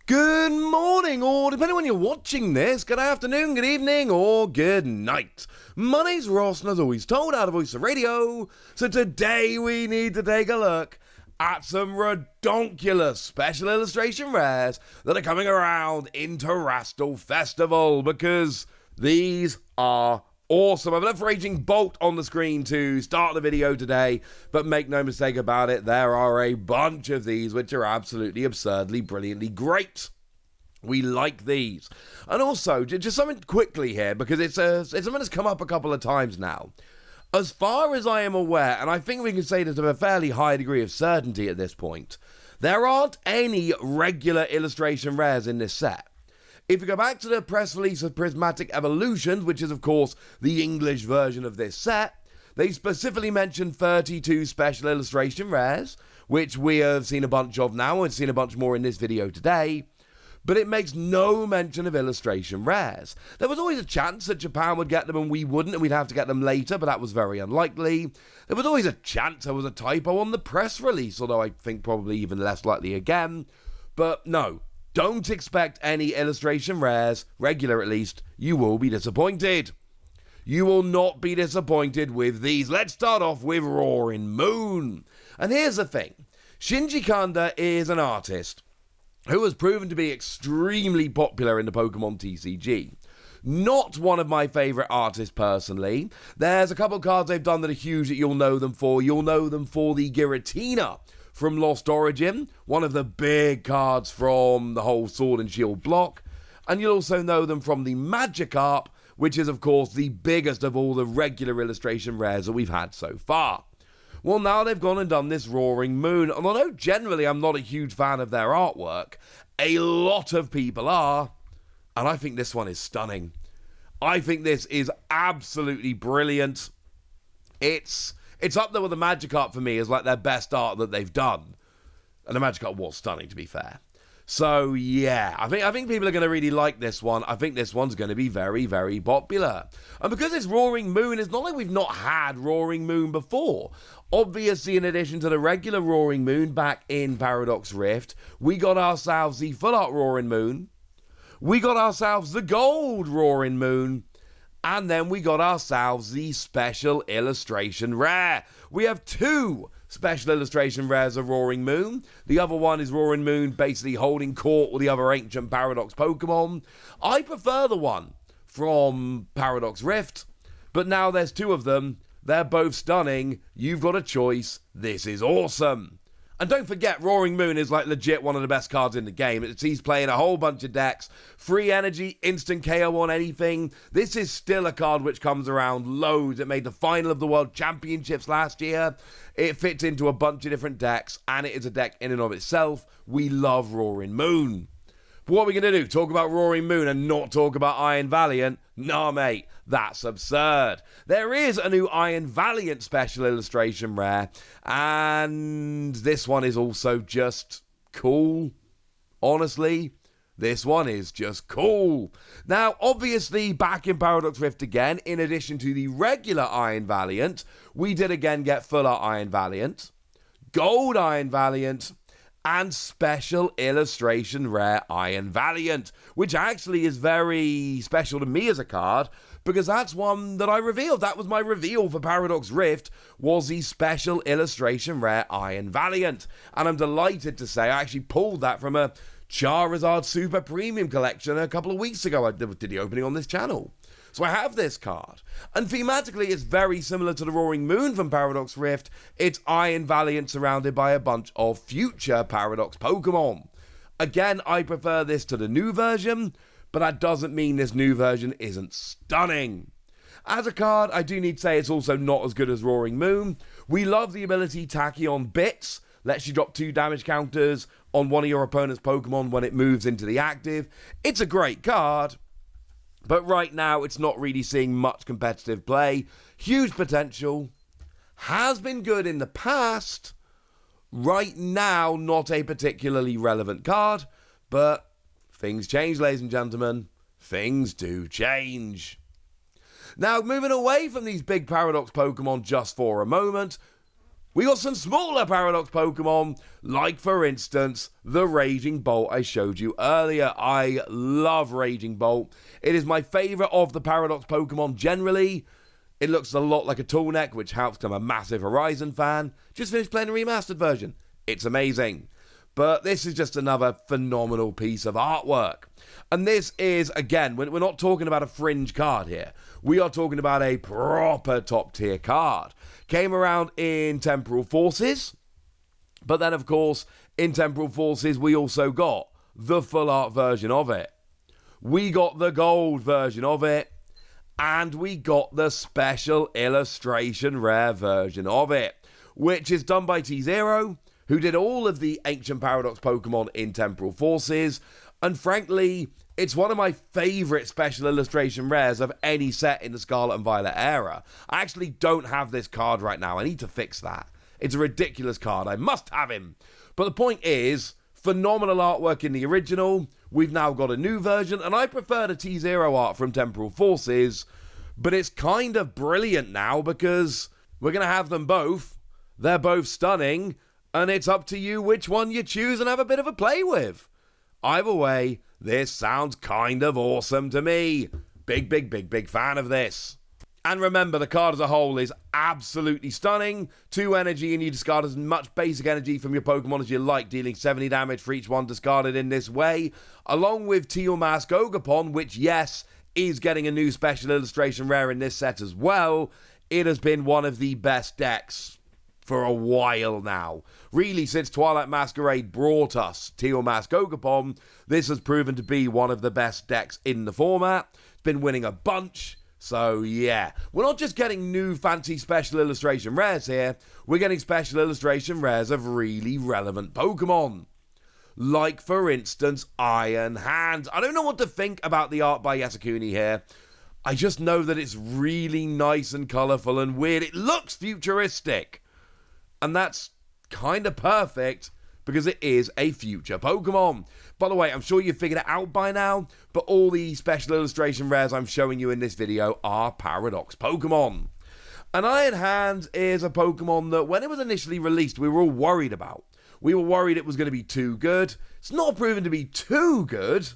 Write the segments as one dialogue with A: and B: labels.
A: Good morning, or depending on when you're watching this, good afternoon, good evening, or good night. My name's Ross, and as always told, out of Voice of Radio. So today we need to take a look at some redonkulous special illustration rares that are coming around in Terrastal Festival, because these are awesome. I've left Raging Bolt on the screen to start the video today, but make no mistake about it, there are a bunch of these which are absolutely absurdly, brilliantly great. We like these. And also, just something quickly here, because it's something that's come up a couple of times now. As far as I am aware, and I think we can say this with a fairly high degree of certainty at this point, there aren't any regular illustration rares in this set. If you go back to the press release of Prismatic Evolutions, which is of course the English version of this set, they specifically mentioned 32 special illustration rares, which we have seen a bunch of now, and seen a bunch more in this video today, but it makes no mention of illustration rares. There was always a chance that Japan would get them and we wouldn't, and we'd have to get them later, but that was very unlikely. There was always a chance there was a typo on the press release, although I think probably even less likely again, but no. Don't expect any illustration rares, regular at least. You will be disappointed. You will not be disappointed with these. Let's start off with Roaring Moon. And here's the thing. Shinji Kanda is an artist who has proven to be extremely popular in the Pokemon TCG. Not one of my favourite artists personally. There's a couple cards they've done that are huge that you'll know them for. You'll know them for the Giratina from Lost Origin, one of the big cards from the whole Sword and Shield block. And you'll also know them from the Magikarp, which is of course the biggest of all the regular illustration rares that we've had so far. Well, now they've gone and done this Roaring Moon, and although generally I'm not a huge fan of their artwork, a lot of people are, and I think this one is stunning. I think this is absolutely brilliant. It's up there with the Magikarp for me as like their best art that they've done. And the Magikarp was stunning, to be fair. So, yeah, I think people are going to really like this one. I think this one's going to be very, very popular. And because it's Roaring Moon, it's not like we've not had Roaring Moon before. Obviously, in addition to the regular Roaring Moon back in Paradox Rift, we got ourselves the Full Art Roaring Moon. We got ourselves the Gold Roaring Moon. And then we got ourselves the Special Illustration Rare. We have two Special Illustration Rares of Roaring Moon. The other one is Roaring Moon basically holding court with the other ancient Paradox Pokemon. I prefer the one from Paradox Rift, but now there's two of them. They're both stunning. You've got a choice. This is awesome. And don't forget, Roaring Moon is like legit one of the best cards in the game. He's playing a whole bunch of decks. Free energy, instant KO on anything. This is still a card which comes around loads. It made the final of the World Championships last year. It fits into a bunch of different decks, and it is a deck in and of itself. We love Roaring Moon. But what are we going to do? Talk about Roaring Moon and not talk about Iron Valiant? Nah, mate, that's absurd. There is a new Iron Valiant special illustration rare, and this one is also just cool. Honestly, this one is just cool. Now, obviously, back in Paradox Rift again, in addition to the regular Iron Valiant, we did again get Full Art Iron Valiant, Gold Iron Valiant, and Special Illustration Rare Iron Valiant, which actually is very special to me as a card, because that's one that I revealed. That was my reveal for Paradox Rift, was the Special Illustration Rare Iron Valiant. And I'm delighted to say I actually pulled that from a Charizard Super Premium collection a couple of weeks ago. I did the opening on this channel. So I have this card, and thematically it's very similar to the Roaring Moon from Paradox Rift. It's Iron Valiant surrounded by a bunch of future Paradox Pokemon. Again, I prefer this to the new version, but that doesn't mean this new version isn't stunning. As a card, I do need to say it's also not as good as Roaring Moon. We love the ability Tachyon Bits, lets you drop 2 damage counters on one of your opponent's Pokemon when it moves into the active. It's a great card, but right now, it's not really seeing much competitive play. Huge potential. Has been good in the past. Right now, not a particularly relevant card. But things change, ladies and gentlemen. Things do change. Now, moving away from these big Paradox Pokemon just for a moment, We got some smaller Paradox Pokemon, like for instance, the Raging Bolt I showed you earlier. I love Raging Bolt. It is my favourite of the Paradox Pokemon generally. It looks a lot like a Toolneck, which helps because I'm a massive Horizon fan. Just finished playing the remastered version. It's amazing. But this is just another phenomenal piece of artwork. And this is, again, we're not talking about a fringe card here. We are talking about a proper top tier card. Came around in Temporal Forces. But then, of course, in Temporal Forces, we also got the full art version of it. We got the gold version of it. And we got the special illustration rare version of it, which is done by T-Zero, who did all of the Ancient Paradox Pokemon in Temporal Forces. And frankly, it's one of my favourite special illustration rares of any set in the Scarlet and Violet era. I actually don't have this card right now. I need to fix that. It's a ridiculous card. I must have him. But the point is, phenomenal artwork in the original. We've now got a new version, and I prefer the T-Zero art from Temporal Forces, but it's kind of brilliant now because we're going to have them both. They're both stunning, and it's up to you which one you choose and have a bit of a play with. Either way, this sounds kind of awesome to me. Big fan of this. And remember, the card as a whole is absolutely stunning. 2 energy, and you discard as much basic energy from your Pokemon as you like, dealing 70 damage for each one discarded in this way. Along with Teal Mask Ogapon, which, yes, is getting a new special illustration rare in this set as well. It has been one of the best decks for a while now. Really, since Twilight Masquerade brought us Teal Mask Ogapon, this has proven to be one of the best decks in the format. It's been winning a bunch. So yeah, we're not just getting new fancy special illustration rares here, we're getting special illustration rares of really relevant Pokemon. Like, for instance, Iron Hands. I don't know what to think about the art by Yasukuni here. I just know that it's really nice and colourful and weird. It looks futuristic. And that's kind of perfect because it is a future Pokemon. By the way, I'm sure you've figured it out by now, but all the special illustration rares I'm showing you in this video are Paradox Pokemon. And Iron Hands is a Pokemon that when it was initially released, we were all worried about. We were worried it was going to be too good. It's not proven to be too good,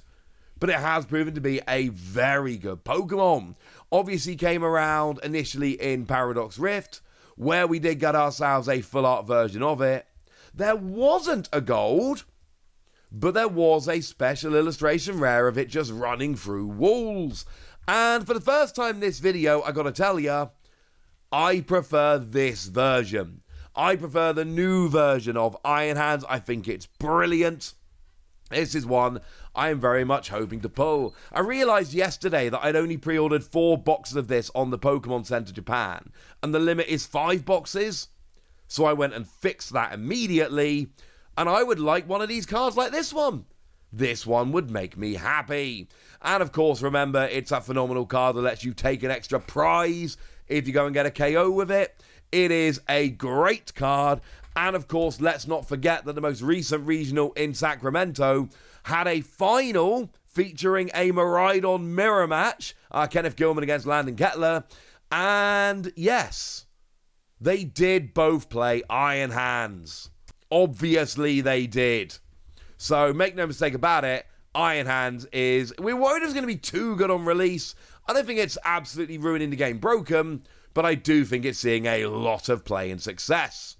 A: but it has proven to be a very good Pokemon. Obviously came around initially in Paradox Rift, where we did get ourselves a full art version of it. There wasn't a gold, but there was a special illustration rare of it just running through walls. And for the first time in this video, I gotta tell ya, I prefer this version. I prefer the new version of Iron Hands. I think it's brilliant. This is one I am very much hoping to pull. I realised yesterday that I'd only pre-ordered 4 boxes of this on the Pokemon Center Japan, and the limit is 5 boxes. So I went and fixed that immediately, and I would like one of these cards like this one. This one would make me happy. And of course, remember, it's a phenomenal card that lets you take an extra prize if you go and get a KO with it. It is a great card. And of course, let's not forget that the most recent regional in Sacramento had a final featuring a Miraidon mirror match. Kenneth Gilman against Landon Kettler. And yes, they did both play Iron Hands. Obviously they did. So make no mistake about it, Iron Hands is... We were worried it was going to be too good on release. I don't think it's absolutely ruining the game broken, but I do think it's seeing a lot of play and success.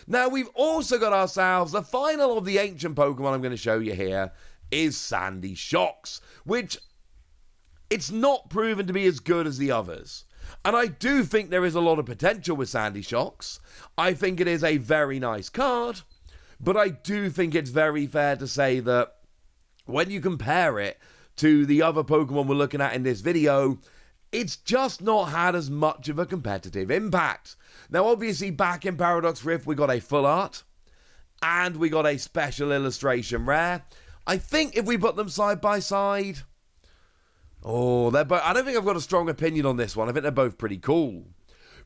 A: Now, we've also got ourselves the final of the ancient Pokemon I'm going to show you here is Sandy Shocks, which it's not proven to be as good as the others. And I do think there is a lot of potential with Sandy Shocks. I think it is a very nice card, but I do think it's very fair to say that when you compare it to the other Pokemon we're looking at in this video, it's just not had as much of a competitive impact. Now, obviously, back in Paradox Rift, we got a full art, and we got a special illustration rare. I think if we put them side by side... I don't think I've got a strong opinion on this one. I think they're both pretty cool.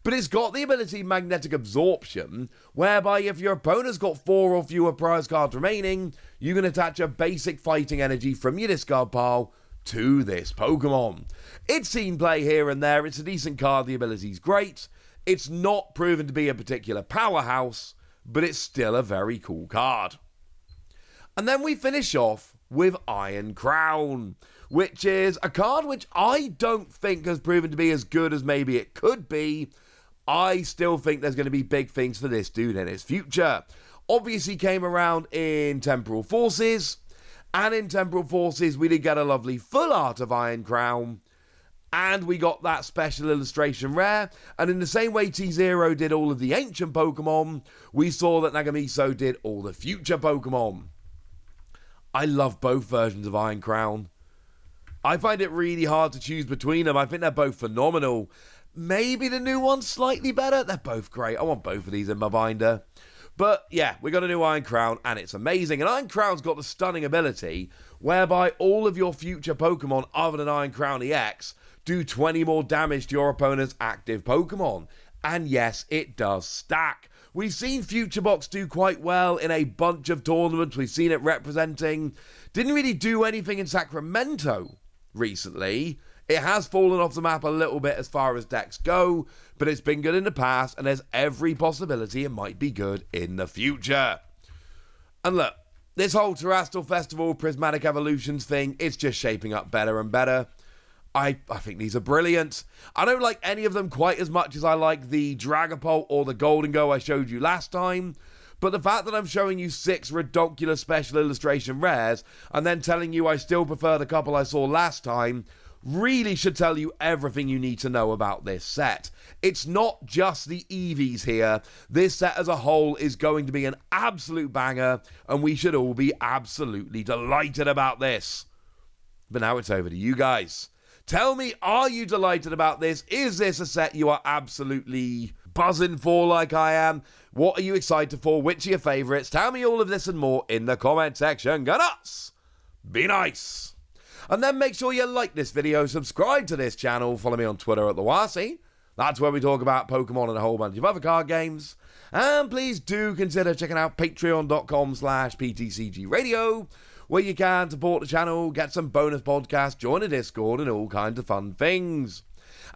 A: But it's got the ability Magnetic Absorption, whereby if your opponent's got 4 or fewer prize cards remaining, you can attach a basic fighting energy from your discard pile to this Pokemon. It's seen play here and there. It's a decent card. The ability's great. It's not proven to be a particular powerhouse, but it's still a very cool card. And then we finish off with Iron Crown, which is a card which I don't think has proven to be as good as maybe it could be. I still think there's going to be big things for this dude in his future. Obviously came around in Temporal Forces, and in Temporal Forces we did get a lovely full art of Iron Crown, and we got that special illustration rare, and in the same way T-Zero did all of the ancient Pokemon, we saw that Nagamiso did all the future Pokemon. I love both versions of Iron Crown. I find it really hard to choose between them. I think they're both phenomenal. Maybe the new one's slightly better. They're both great. I want both of these in my binder. But yeah, we got a new Iron Crown and it's amazing. And Iron Crown's got the stunning ability whereby all of your future Pokemon other than Iron Crown EX do 20 more damage to your opponent's active Pokemon. And yes, it does stack. We've seen Future Box do quite well in a bunch of tournaments. We've seen it representing. Didn't really do anything in Sacramento recently. It has fallen off the map a little bit as far as decks go, but it's been good in the past, and there's every possibility it might be good in the future. And look, this whole Terrestrial Festival Prismatic Evolutions thing, it's just shaping up better and better. I think these are brilliant. I don't like any of them quite as much as I like the Dragapult or the Golden Go I showed you last time, but the fact that I'm showing you 6 ridiculous special illustration rares and then telling you I still prefer the couple I saw last time really should tell you everything you need to know about this set. It's not just the Eevees here. This set as a whole is going to be an absolute banger, and we should all be absolutely delighted about this. But now it's over to you guys. Tell me, are you delighted about this? Is this a set you are absolutely buzzing for like I am? What are you excited for? Which are your favourites? Tell me all of this and more in the comment section. Go nuts! Be nice! And then make sure you like this video, subscribe to this channel, follow me on Twitter at TheWasi. That's where we talk about Pokemon and a whole bunch of other card games. And please do consider checking out patreon.com/PTCGradio, where you can support the channel, get some bonus podcasts, join a Discord, and all kinds of fun things.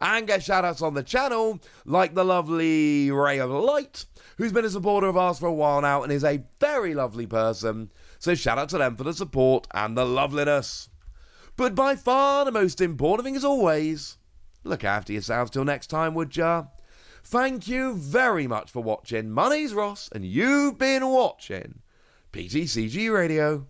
A: And get shoutouts on the channel, like the lovely Ray of Light, who's been a supporter of ours for a while now and is a very lovely person. So shout out to them for the support and the loveliness. But by far the most important thing as always, look after yourselves till next time, would ya? Thank you very much for watching. My name's Ross, and you've been watching PTCG Radio.